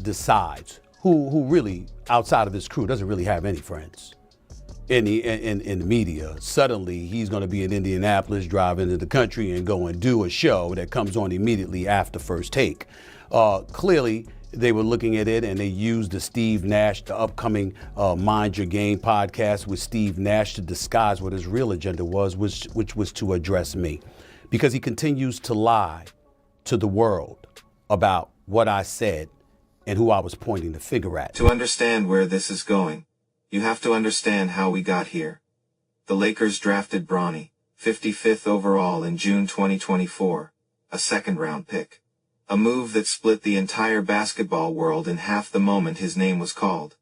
decides, who really, outside of his crew, doesn't really have any friends in the media, suddenly he's going to be in Indianapolis, drive into the country and go and do a show that comes on immediately after First Take. Clearly, they were looking at it and they used the upcoming Mind Your Game podcast with Steve Nash to disguise what his real agenda was, which was to address me. Because he continues to lie to the world about what I said and who I was pointing the finger at. To understand where this is going, you have to understand how we got here. The Lakers drafted Bronny, 55th overall in June 2024, a second-round pick. A move that split the entire basketball world in half the moment his name was called.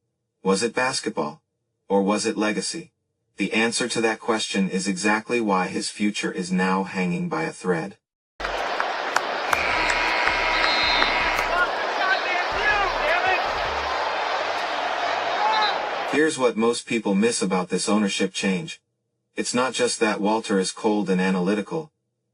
Was it basketball? Or was it legacy? The answer to that question is exactly why his future is now hanging by a thread. Here's what most people miss about this ownership change. It's not just that Walter is cold and analytical.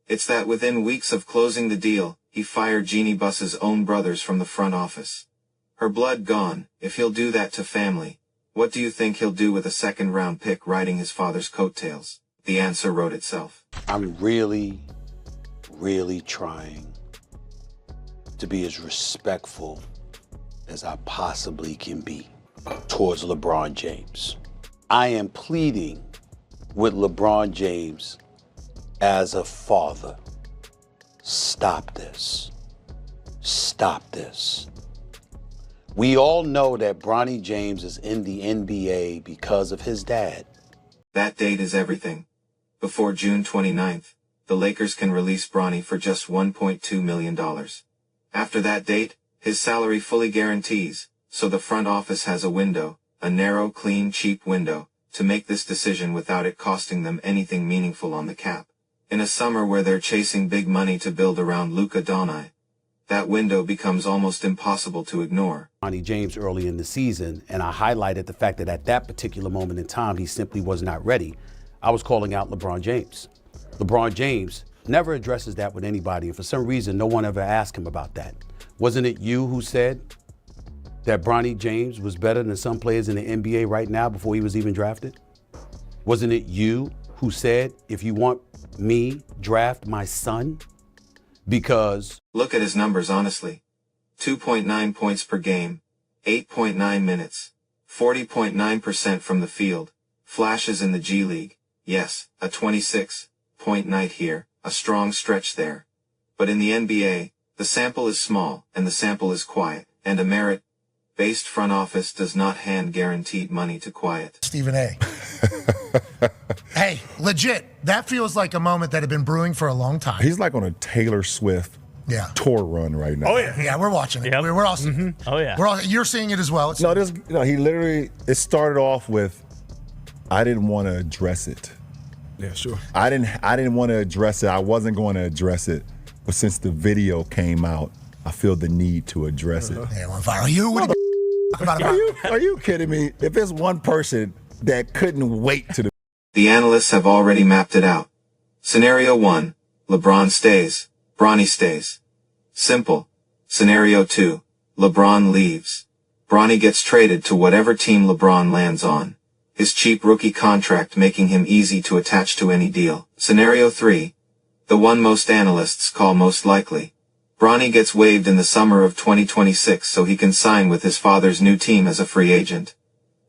It's that within weeks of closing the deal, he fired Jeannie Buss's own brothers from the front office. Her blood gone. If he'll do that to family, what do you think he'll do with a second-round pick riding his father's coattails? The answer wrote itself. I'm really, really trying to be as respectful as I possibly can be towards LeBron James. I am pleading with LeBron James as a father. Stop this. Stop this. We all know that Bronny James is in the NBA because of his dad. That date is everything. Before June 29th, the Lakers can release Bronny for just $1.2 million. After that date, his salary fully guarantees, so the front office has a window, a narrow, clean, cheap window, to make this decision without it costing them anything meaningful on the cap. In a summer where they're chasing big money to build around Luka Doncic, that window becomes almost impossible to ignore. Bronny James early in the season, and I highlighted the fact that at that particular moment in time, he simply was not ready. I was calling out LeBron James. LeBron James never addresses that with anybody, and for some reason, no one ever asked him about that. Wasn't it you who said that Bronny James was better than some players in the NBA right now before he was even drafted? Wasn't it you who said, if you want me, draft my son? Because look at his numbers honestly. 2.9 points per game, 8.9 minutes, 40.9% from the field, flashes in the G League, yes, a 26-point night here, a strong stretch there. But in the NBA, the sample is small and the sample is quiet, and a merit-based front office does not hand guaranteed money to quiet. Stephen A. Hey, legit, that feels like a moment that had been brewing for a long time. He's like on a Taylor Swift tour run right now. Oh, yeah. Yeah, we're watching it. Yep. We're all seeing it. Oh, yeah. You're seeing it as well. He literally, it started off with, I didn't want to address it. Yeah, sure. I didn't want to address it. I wasn't going to address it. But since the video came out, I feel the need to address it. Yeah, on viral. Are you kidding me? If there's one person that couldn't wait to The analysts have already mapped it out. Scenario 1, LeBron stays, Bronny stays. Simple. Scenario 2, LeBron leaves. Bronny gets traded to whatever team LeBron lands on, his cheap rookie contract making him easy to attach to any deal. Scenario 3, the one most analysts call most likely. Bronny gets waived in the summer of 2026 so he can sign with his father's new team as a free agent.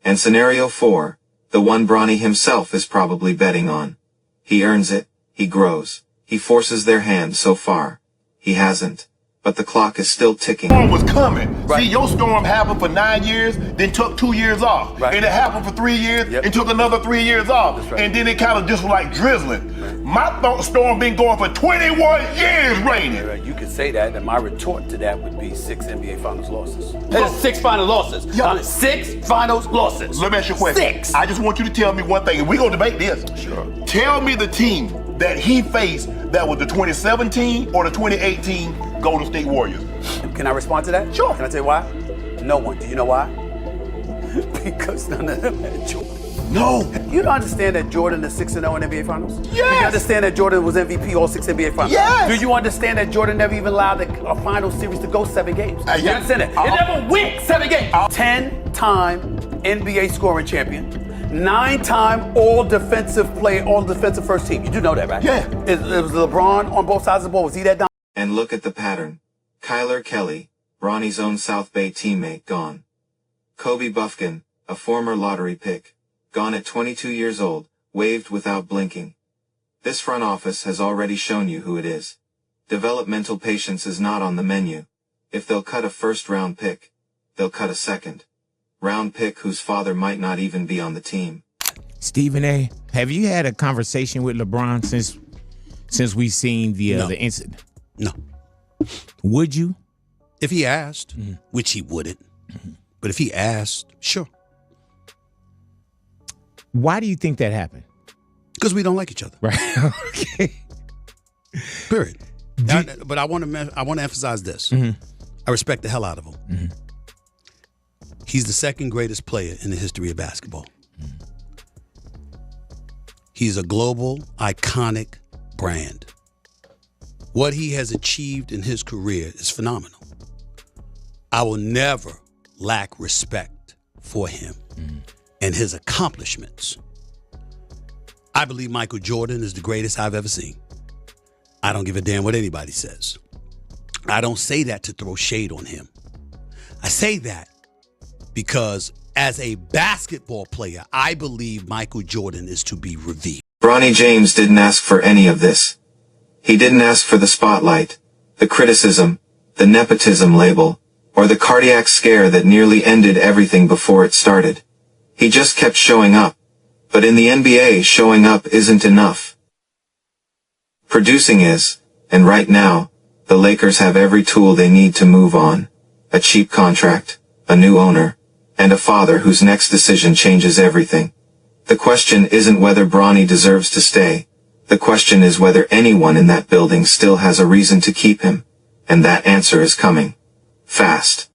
And Scenario 4, the one Bronny himself is probably betting on. He earns it, he grows, he forces their hand so far. He hasn't. But the clock is still ticking. Storm was coming. Right. See, your storm happened for 9 years, then took 2 years off. Right. And it happened for 3 years, and took another 3 years off. Right. And then it kind of just was like drizzling. Right. My storm been going for 21 years raining. Right. You could say that, and my retort to that would be 6 NBA Finals losses. There's 6 final losses. 6 finals losses. Let me ask you a question. 6. I just want you to tell me one thing, and we're going to debate this. Sure. Tell me the team that he faced that was the 2017 or the 2018 Golden State Warriors. Can I respond to that? Sure. Can I tell you why? No one. Do you know why? Because none of them had Jordan. No. You don't understand that Jordan is 6-0 in NBA Finals? Yes. Do you understand that Jordan was MVP all 6 NBA Finals? Yes. Do you understand that Jordan never even allowed a final series to go 7 games? You yes. understand that? It never went 7 games. 10-time NBA scoring champion. 9-time all defensive first team. You do know that, right? Yeah. It was LeBron on both sides of the ball. Was he that down? And look at the pattern. Kyler Kelly, Bronny's own South Bay teammate, gone. Kobe Buffkin, a former lottery pick, gone at 22 years old, waved without blinking. This front office has already shown you who it is. Developmental patience is not on the menu. If they'll cut a first-round pick, they'll cut a second-round pick whose father might not even be on the team. Stephen A., have you had a conversation with LeBron since we've seen the incident? No. Would you? If he asked, which he wouldn't, but if he asked, sure. Why do you think that happened? Because we don't like each other. Right. Okay. Period. But I want to emphasize this. I respect the hell out of him. He's the second greatest player in the history of basketball. He's a global, iconic brand. What he has achieved in his career is phenomenal. I will never lack respect for him and his accomplishments. I believe Michael Jordan is the greatest I've ever seen. I don't give a damn what anybody says. I don't say that to throw shade on him. I say that because as a basketball player, I believe Michael Jordan is to be revered. Bronny James didn't ask for any of this. He didn't ask for the spotlight, the criticism, the nepotism label, or the cardiac scare that nearly ended everything before it started. He just kept showing up. But in the NBA, showing up isn't enough. Producing is, and right now, the Lakers have every tool they need to move on. A cheap contract, a new owner, and a father whose next decision changes everything. The question isn't whether Bronny deserves to stay. The question is whether anyone in that building still has a reason to keep him. And that answer is coming. Fast.